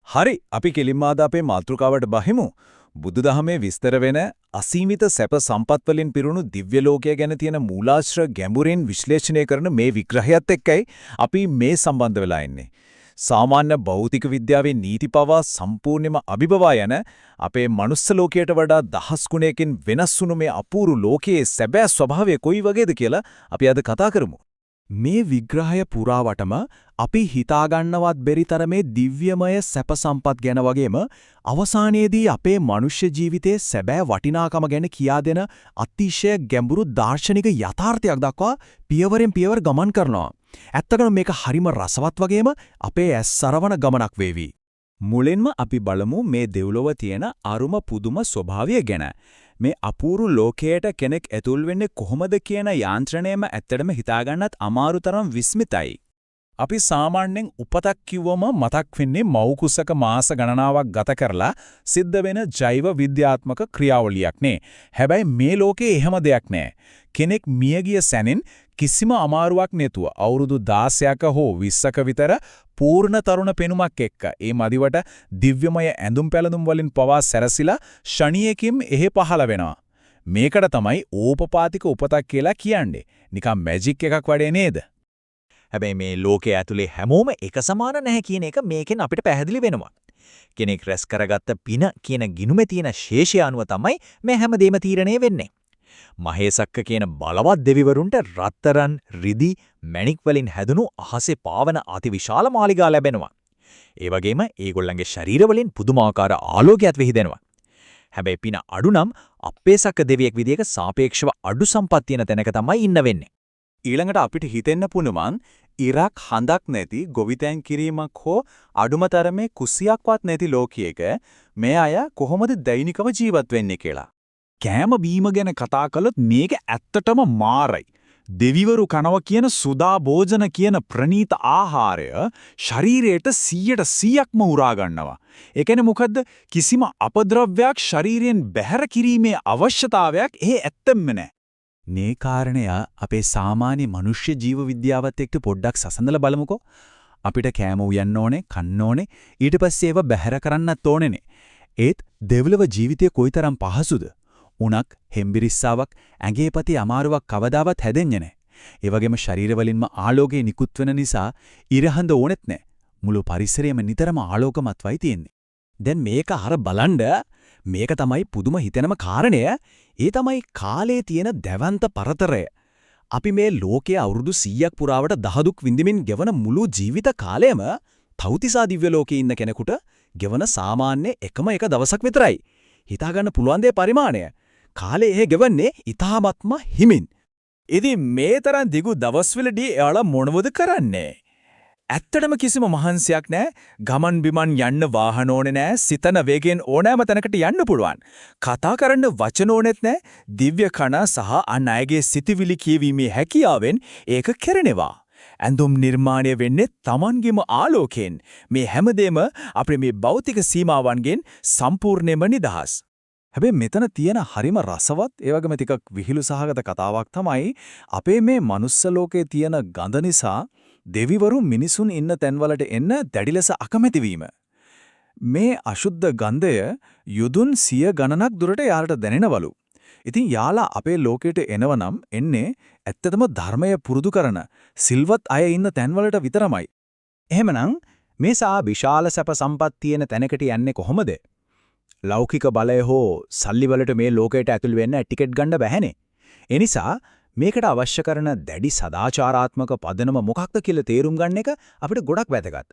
හරි අපි කෙලින්ම ආද අපේ මාතෘකාවට බහිමු. බුදුදහමේ විස්තර වෙන අසීමිත සැප සම්පත් වලින් පිරුණු දිව්‍ය ලෝකය ගැන තියෙන මූලාශ්‍ර ගැඹුරින් විශ්ලේෂණය කරන මේ විග්‍රහයත් එක්කයි අපි මේ සම්බන්ධ වෙලා ඉන්නේ. සාමාන්‍ය භෞතික විද්‍යාවේ නීති පවා සම්පූර්ණයෙන්ම අභිබවා යන අපේ මනුස්ස ලෝකයට වඩා දහස් ගුණයකින් වෙනස් වුණු මේ අපූර්ව ලෝකයේ සැබෑ ස්වභාවය කොයි වගේද කියලා අපි අද කතා කරමු. මේ විග්‍රහය පුරාවටම අපි හිතාගන්නවත් බැරි තරමේ දිව්‍යමය සැප සම්පත් ගැන වගේම අවසානයේදී අපේ මනුෂ්‍ය ජීවිතයේ සැබෑ වටිනාකම ගැන කියා දෙන අතිශය ගැඹුරු දාර්ශනික යථාර්ථයක් දක්වා පියවරෙන් පියවර ගමන් කරනවා. ඇත්තටම මේක හරිම රසවත් වගේම අපේ ඇස් සරවන ගමනක් වේවි. මුලින්ම අපි බලමු මේ දෙව්ලොව තියෙන අරුම පුදුම ස්වභාවය ගැන. මේ අපූර්ව ලෝකයට කෙනෙක් ඇතුල් වෙන්නේ කොහොමද කියන යාන්ත්‍රණයම ඇත්තටම හිතාගන්නත් අමාරු තරම් විස්මිතයි. අපි සාමාන්‍යයෙන් උපතක් කිව්වම මතක් වෙන්නේ මව් කුසක මාස ගණනාවක් ගත කරලා සිද්ධ වෙන ජෛව විද්‍යාත්මක ක්‍රියාවලියක් නේ. හැබැයි මේ ලෝකේ එහෙම දෙයක් නෑ. කෙනෙක් මියගිය සැනින් කිසිම අමාරුවක් නැතුව අවුරුදු 16ක හෝ 20ක විතර පූර්ණ තරුණ පෙනුමක් එක්ක ඒ මදිවට දිව්‍යමය ඇඳුම් පැළඳුම් වලින් පවා සැරසිලා ෂණියකින් එහෙ පහළ වෙනවා. මේකට තමයි ඕපපාතික උපතක් කියලා කියන්නේ. නිකන් මැජික් එකක් වඩේ නේද? හැබැයි මේ ලෝකයේ ඇතුලේ හැමෝම එක සමාන නැහැ කියන එක මේකෙන් අපිට පැහැදිලි වෙනවා. කෙනෙක් රැස් කරගත්ත පින කියන ගිනුමේ තියෙන ශේෂය අනුව තමයි මේ හැමදේම තීරණය වෙන්නේ. මහේසක්ක කියන බලවත් දෙවිවරුන්ට රත්තරන්, රිදි, මණික් වලින් හැදුණු අහසේ පාවන අතිවිශාල මාලිගා ලැබෙනවා. ඒ වගේම ඒගොල්ලන්ගේ ශරීර වලින් පුදුමාකාර ආලෝකයක් විහිදෙනවා. හැබැයි පින අඩු නම් අපේසක්ක දෙවියෙක් විදියක සාපේක්ෂව අඩු සම්පත් තියෙන තැනක තමයි ඉන්න වෙන්නේ. ඊළඟට අපිට හිතෙන්න පුණුමන් ඉරක් හඳක් නැති ගොවිතැන් කිරීමක් හෝ අඩුම තරමේ කුස්සියක්වත් නැති ලෝකයක මේ අය කොහොමද දෛනිකව ජීවත් වෙන්නේ කියලා. කෑම බීම ගැන කතා කළොත් මේක ඇත්තටම මාරයි. දෙවිවරු කනවා කියන සුදා භෝජන කියන ප්‍රනීත ආහාරය ශරීරයට 100%ක්ම උරා ගන්නවා. ඒ කියන්නේ මොකද්ද? කිසිම අපද්‍රව්‍යයක් ශරීරයෙන් බැහැර කිරීමේ අවශ්‍යතාවයක් ඇත්තෙම නැහැ. මේ කාරණය අපේ සාමාන්‍ය මනුෂ්‍ය ජීව විද්‍යාවත් එක්ක පොඩ්ඩක් සසඳලා බලමුකෝ. අපිට කෑම උයන්න ඕනේ, කන්න ඕනේ, ඊට පස්සේ ඒව බැහැර කරන්නත් ඕනේනේ. ඒත් දෙව්ලොව ජීවිතය කොයිතරම් පහසුද? උණක්, හෙම්බිරිස්සාවක්, ඇඟේපති අමාරුවක් කවදාවත් හැදෙන්නේ නැහැ. ඒ වගේම ශරීර වලින්ම ආලෝකය නිකුත් වෙන නිසා ඉරහඳ ඕනෙත් නැහැ. මුළු පරිසරයම නිතරම ආලෝකමත්වයි තියෙන්නේ. දැන් මේක අර බලන්න මේක තමයි පුදුම හිතෙනම කාරණය. ඒ තමයි කාලේ තියෙන දැවන්ත පරතරය. අපි මේ ලෝකයේ අවුරුදු 100ක් පුරාවට දහදුක් විඳින්මින් ගෙවන මුළු ජීවිත කාලයම තවතිසා දිව්‍ය ලෝකයේ ඉන්න කෙනෙකුට ගෙවන සාමාන්‍ය එකම එක දවසක් විතරයි. හිතා ගන්න පුළුවන් දේ පරිමාණය. කාලේ එහෙ ගෙවන්නේ ඊ타ත්ම හිමින්. ඉතින් මේ තරම් දිගු දවස්වලදී එයාලා මොනවද කරන්නේ? ඇත්තටම කිසිම මහන්සියක් නැහැ. ගමන් බිමන් යන්න වාහන ඕනේ නැහැ. සිතන වේගෙන් ඕනෑම තැනකට යන්න පුළුවන්. කතා කරන්න වචන ඕනෙත් නැහැ. දිව්‍ය කණ සහ අන් අයගේ සිතවිලි කියවීමේ හැකියාවෙන් ඒක කෙරෙනවා. ඇඳුම් නිර්මාණය වෙන්නේ Tamanගෙම ආලෝකයෙන්. මේ හැමදේම අපේ මේ භෞතික සීමාවන්ගෙන් සම්පූර්ණයෙන්ම නිදහස්. හැබැයි මෙතන තියෙන හරිම රසවත් ඒ වගේම ටිකක් විහිළු සහගත කතාවක් තමයි අපේ මේ මනුස්ස ලෝකයේ තියෙන ගඳ නිසා දෙවිවරු මිනිසුන් ඉන්න තැන්වලට එන්න දැඩි ලෙස අකමැති වීම. මේ අශුද්ධ ගන්ධය යුදුන් 100 ගණනක් දුරට යාලට දැනෙනවලු. ඉතින් යාලා අපේ ලෝකයට එනවනම් එන්නේ ඇත්තටම ධර්මය පුරුදු කරන සිල්වත් අය ඉන්න තැන්වලට විතරමයි. එහෙමනම් මේ සා විශාල සැප සම්පත් තියෙන තැනකට යන්නේ කොහොමද? ලෞකික බලය හෝ සල්ලි වලට මේ ලෝකයට ඇතුල් වෙන්න ටිකට් ගන්න බැහැනේ. ඒ නිසා මේකට අවශ්‍ය කරන දැඩි සදාචාරාත්මක පදනම මොකක්ද කියලා තේරුම් ගන්න එක අපිට ගොඩක් වැදගත්.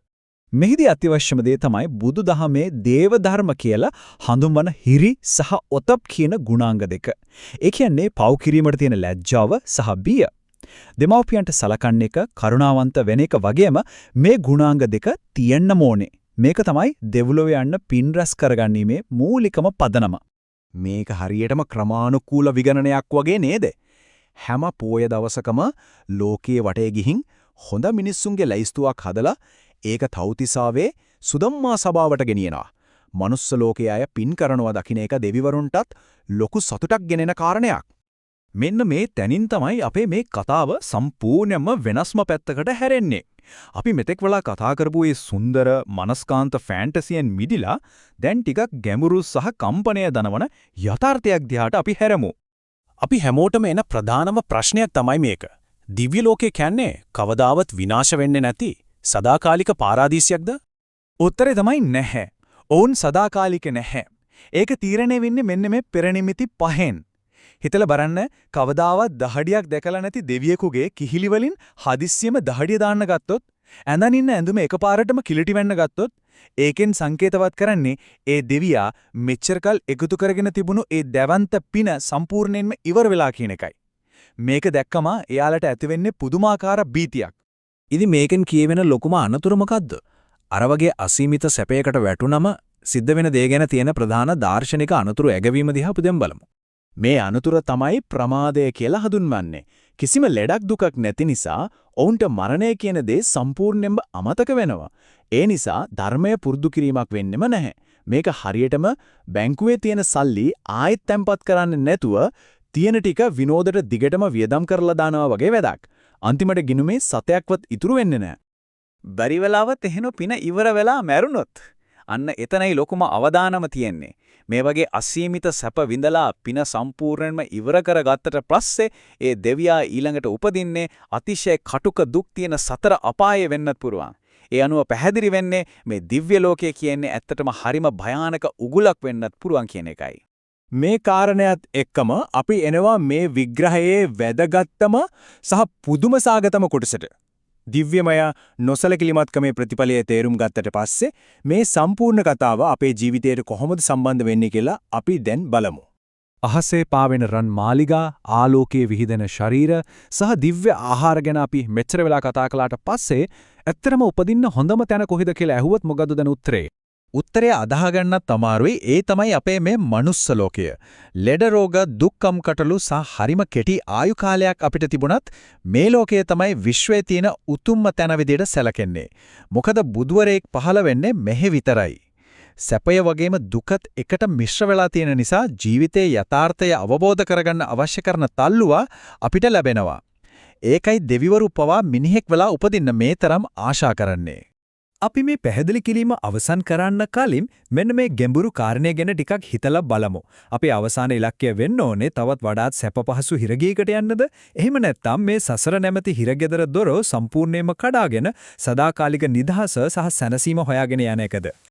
මෙහිදී අත්‍යවශ්‍යම දේ තමයි බුදුදහමේ දේව ධර්ම කියලා හඳුන්වන හිරි සහ ඔතප් කියන ගුණාංග දෙක. ඒ කියන්නේ පව් කිරීමට තියෙන ලැජ්ජාව සහ බිය. දෙමව්පියන්ට සලකන්න එක, කරුණාවන්ත වෙන එක වගේම මේ ගුණාංග දෙක තියෙන්නම ඕනේ. මේක තමයි දෙව්ලොව යන්න පින් රැස් කරගන්නීමේ මූලිකම පදනම. මේක හරියටම ක්‍රමානුකූල විගණනයක් වගේ නේද? හැම පෝය දවසකම ලෝකයේ වටේ ගිහින් හොඳ මිනිස්සුන්ගේ ලැයිස්තුවක් හදලා ඒක තවතිසාවේ සුදම්මා සභාවට ගෙනියනවා. මනුස්ස ලෝකයේ අය පින් කරනවා දකින්න එක දෙවිවරුන්ටත් ලොකු සතුටක් ගෙනෙන කාරණයක්. මෙන්න මේ තැනින් තමයි අපේ මේ කතාව සම්පූර්ණයෙන්ම වෙනස්ම පැත්තකට හැරෙන්නේ. අපි මෙතෙක් වෙලා කතා කරපු මේ සුන්දර මනස්කාන්ත ෆැන්ටසියෙන් මිදිලා දැන් ටිකක් ගැඹුරු සහ කම්පනය දනවන යථාර්ථයක් දිහාට අපි හැරෙමු. අපි හැමෝටම එන ප්‍රධානම ප්‍රශ්නයක් තමයි මේක. දිව්‍ය ලෝකේ කියන්නේ කවදාවත් විනාශ වෙන්නේ නැති සදාකාලික පාරාදීසයක්ද? උත්තරේ තමයි නැහැ. ඔවුන් සදාකාලික නැහැ. ඒක තීරණය වෙන්නේ මෙන්න මේ පෙරනිමිති පහෙන්. හිතලා බලන්න කවදාවත් දහඩියක් දැකලා නැති දෙවියෙකුගේ කිහිලි වලින් හදිස්සියම දහඩිය දාන්න ගත්තොත් ඇඳන් ඉන්න ඇඳුම එකපාරටම කිලිටි වෙන්න ගත්තොත් ඒකෙන් සංකේතවත් කරන්නේ ඒ දෙවියා මෙච්චරකල් එකතු කරගෙන තිබුණු ඒ දැවන්ත පින සම්පූර්ණයෙන්ම ඉවර වෙලා කියන එකයි. මේක දැක්කම එයාලට ඇතිවෙන්නේ පුදුමාකාර බීතියක්. ඉතින් මේකෙන් කියවෙන ලොකුම අනතුර මොකද්ද? අර වගේ අසීමිත සැපයකට වැටුනම සිද්ධ වෙන දේ ගැන තියෙන ප්‍රධාන දාර්ශනික අනතුරු ඇගවීම දිහා අපි දැන් බලමු. මේ අනතුර තමයි ප්‍රමාදය කියලා හඳුන්වන්නේ. කිසිම ලෙඩක් දුකක් නැති නිසා ඔවුන්ට මරණය කියන දේ සම්පූර්ණයෙන්ම අමතක වෙනවා. ඒ නිසා ධර්මය පුරුදු කිරීමක් වෙන්නෙම නැහැ. මේක හරියටම බැංකුවේ තියෙන සල්ලි ආයෙත් තැන්පත් කරන්නේ නැතුව තියෙන ටික විනෝදයට දිගටම වියදම් කරලා දානවා වගේ වැඩක්. අන්තිමට ගිනුමේ සතයක්වත් ඉතුරු වෙන්නේ නැහැ. බැරි වෙලාවත් එහෙන පින ඉවර වෙලා මැරුණොත් අන්න එතනයි ලොකුම අවදානම තියෙන්නේ. මේ වගේ අසීමිත සැප විඳලා පින සම්පූර්ණයෙන්ම ඉවර කරගත්තට පස්සේ ඒ දෙවියා ඊළඟට උපදින්නේ අතිශය කටුක දුක් තියෙන සතර අපායේ වෙන්නත් පුරුවන්. ඒ අනුව පැහැදිලි වෙන්නේ මේ දිව්‍ය ලෝකය කියන්නේ ඇත්තටම හරිම භයානක උගුලක් වෙන්නත් පුරුවන් කියන එකයි. මේ කාරණයත් එක්කම අපි එනවා මේ විග්‍රහයේ වැදගත්කම සහ පුදුමසාගතම කොටසට. දිව්‍යමය නොසලකිලිමත්කමේ ප්‍රතිඵලය තේරුම් ගත්තට පස්සේ මේ සම්පූර්ණ කතාව අපේ ජීවිතයට කොහොමද සම්බන්ධ වෙන්නේ කියලා අපි දැන් බලමු. අහසේ පාවෙන රන් මාලිගා, ආලෝකයේ විහිදෙන ශරීර සහ දිව්‍ය ආහාර ගැන අපි මෙච්චර වෙලා කතා කළාට පස්සේ ඇත්තටම උපදින්න හොඳම තැන කොහෙද කියලා ඇහුවොත් මොකද්ද දැන් උත්තරේ? උත්තරය අදාහ ගන්නත් අමාරුයි. ඒ තමයි අපේ මේ මනුස්ස ලෝකය. ලෙඩ රෝග දුක්ඛම් කටළු සහ හරිම කෙටි ආයු කාලයක් අපිට තිබුණත් මේ ලෝකය තමයි විශ්වයේ තියෙන උතුම්ම තැන විදිහට සැලකෙන්නේ. මොකද බුදුවරයෙක් පහළ වෙන්නේ මෙහි විතරයි. සැපය වගේම දුකත් එකට මිශ්‍ර වෙලා තියෙන නිසා ජීවිතයේ යථාර්ථය අවබෝධ කරගන්න අවශ්‍ය කරන තල්ලුව අපිට ලැබෙනවා. ඒකයි දෙවිවරු පවා මිනිහෙක් වෙලා උපදින්න මේ තරම් ආශා කරන්නේ. අපි මේ පැහැදිලි කිරීම අවසන් කරන්න කලින් මෙන්න මේ ගැඹුරු කාරණය ගැන ටිකක් හිතලා බලමු. අපේ අවසාන ඉලක්කය වෙන්න ඕනේ තවත් වඩාත් සැප පහසු හිරගියකට යන්නද? එහෙම නැත්නම් මේ සසර නැමැති හිරගෙදර දොර සම්පූර්ණයෙන්ම කඩාගෙන සදාකාලික නිදහස සහ සැනසීම හොයාගෙන යන එකද?